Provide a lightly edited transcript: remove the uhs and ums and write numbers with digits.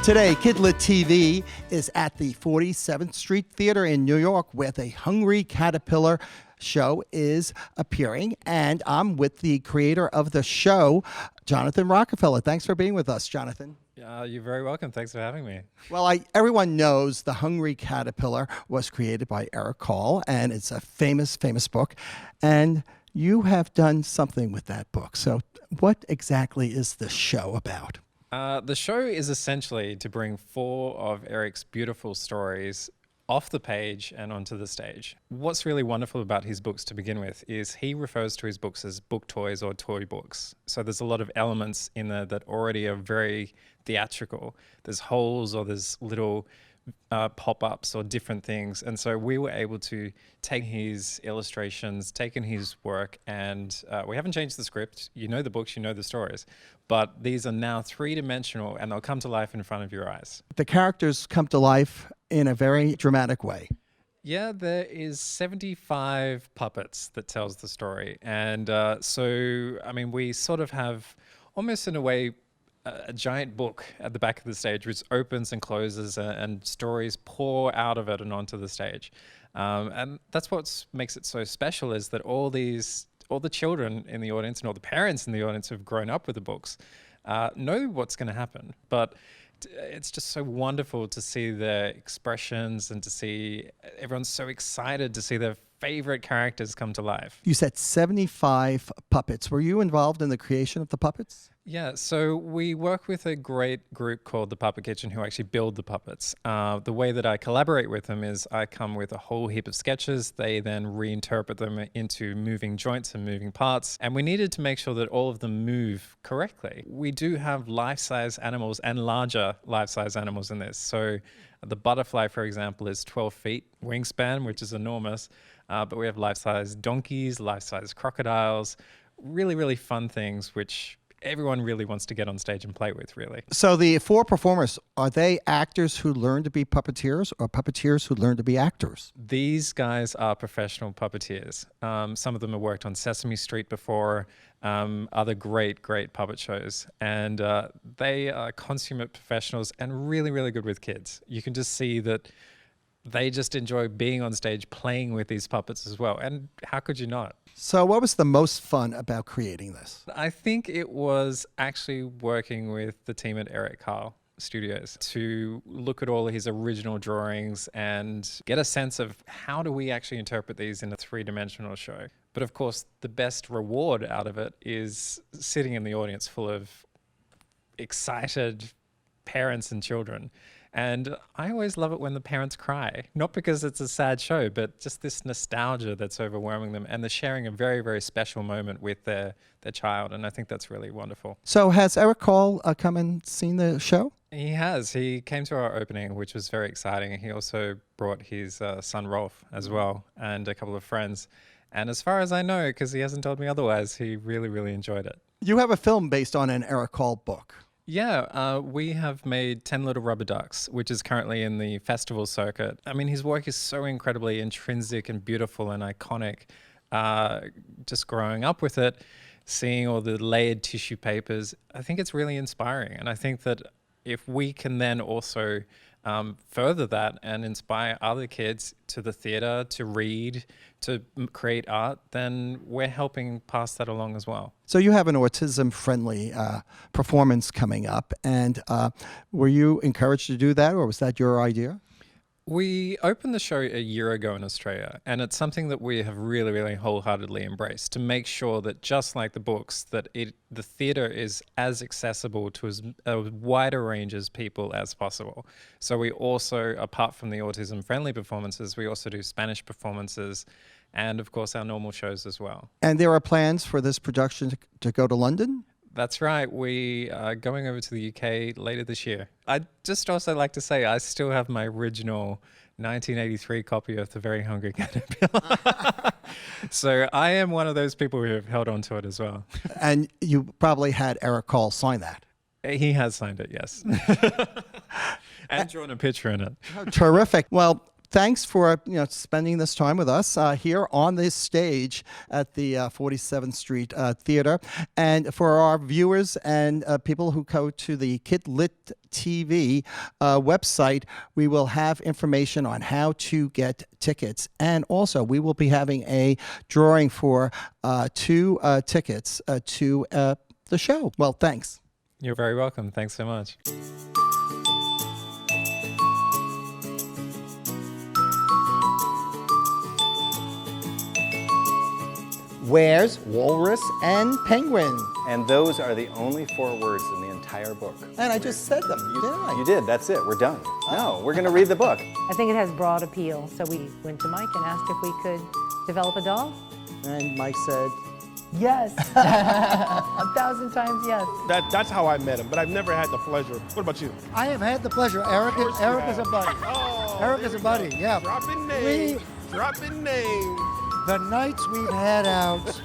Today, KidLit TV is at the 47th Street Theater in New York, where the Hungry Caterpillar show is appearing. And I'm with the creator of the show, Jonathan Rockefeller. Thanks for being with us, Jonathan. You're very welcome. Thanks for having me. Well, everyone knows The Hungry Caterpillar was created by Eric Carle, and it's a famous, famous book. And you have done something with that book. So what exactly is the show about? The show is essentially to bring 4 of Eric's beautiful stories off the page and onto the stage. What's really wonderful about his books to begin with is he refers to his books as book toys or toy books. So there's a lot of elements in there that already are very theatrical. There's holes or there's little pop-ups or different things. And so we were able to take his illustrations, taken his work, and we haven't changed the script. You know the books, you know the stories, but these are now 3-dimensional and they'll come to life in front of your eyes. The characters come to life in a very dramatic way. Yeah, there is 75 puppets that tells the story. And so, I mean, we sort of have almost in a way a giant book at the back of the stage which opens and closes and stories pour out of it and onto the stage. And that's what makes it so special, is that all the children in the audience and all the parents in the audience who've grown up with the books know what's going to happen. But it's just so wonderful to see their expressions and to see everyone's so excited to see their favorite characters come to life. You said 75 puppets. Were you involved in the creation of the puppets? Yeah, so we work with a great group called the Puppet Kitchen who actually build the puppets. The way that I collaborate with them is I come with a whole heap of sketches. They then reinterpret them into moving joints and moving parts. And we needed to make sure that all of them move correctly. We do have life-size animals and larger life-size animals in this. So the butterfly, for example, is 12 feet wingspan, which is enormous. But we have life-size donkeys, life-size crocodiles, really, really fun things which everyone really wants to get on stage and play with, really. So the 4 performers, are they actors who learn to be puppeteers or puppeteers who learn to be actors? These guys are professional puppeteers. Some of them have worked on Sesame Street before, other great puppet shows. And they are consummate professionals and really, really good with kids. You can just see that they just enjoy being on stage playing with these puppets as well. And how could you not? So what was the most fun about creating this? I think it was actually working with the team at Eric Carle Studios to look at all of his original drawings and get a sense of how do we actually interpret these in a 3-dimensional show. But of course, the best reward out of it is sitting in the audience full of excited parents and children. And I always love it when the parents cry, not because it's a sad show, but just this nostalgia that's overwhelming them, and they're sharing a very, very special moment with their child. And I think that's really wonderful. So has Eric Carle come and seen the show? He has. He came to our opening, which was very exciting. He also brought his son Rolf as well, and a couple of friends. And as far as I know, because he hasn't told me otherwise, he really, really enjoyed it. You have a film based on an Eric Carle book. Yeah, we have made 10 Little Rubber Ducks, which is currently in the festival circuit. I mean, his work is so incredibly intrinsic and beautiful and iconic. Just growing up with it, seeing all the layered tissue papers, I think it's really inspiring. And I think that if we can then also further that and inspire other kids to the theater, to read, to create art, then we're helping pass that along as well. So you have an autism-friendly performance coming up, and were you encouraged to do that, or was that your idea? We opened the show a year ago in Australia, and it's something that we have really, really wholeheartedly embraced to make sure that, just like the books, that the theatre is as accessible to as a wider range as people as possible. So we also, apart from the autism-friendly performances, we also do Spanish performances and, of course, our normal shows as well. And there are plans for this production to go to London? That's right. We are going over to the UK later this year. I'd just also like to say I still have my original 1983 copy of The Very Hungry Caterpillar. So I am one of those people who have held on to it as well. And you probably had Eric Carle sign that. He has signed it, yes. And drawn a picture in it. Terrific. Well, thanks for spending this time with us here on this stage at the 47th Street Theater. And for our viewers and people who go to the KidLit TV website, we will have information on how to get tickets. And also, we will be having a drawing for 2 tickets to the show. Well, thanks. You're very welcome. Thanks so much. Where's Walrus and Penguin? And those are the only 4 words in the entire book. And I just said them, didn't I? You did. That's it. We're done. No, we're going to read the book. I think it has broad appeal, so we went to Mike and asked if we could develop a doll. And Mike said, Yes. 1,000 times yes. That's how I met him, but I've never had the pleasure. What about you? I have had the pleasure. Eric is a buddy. Oh, Eric is a buddy, yeah. Dropping names. Dropping names. The nights we've had out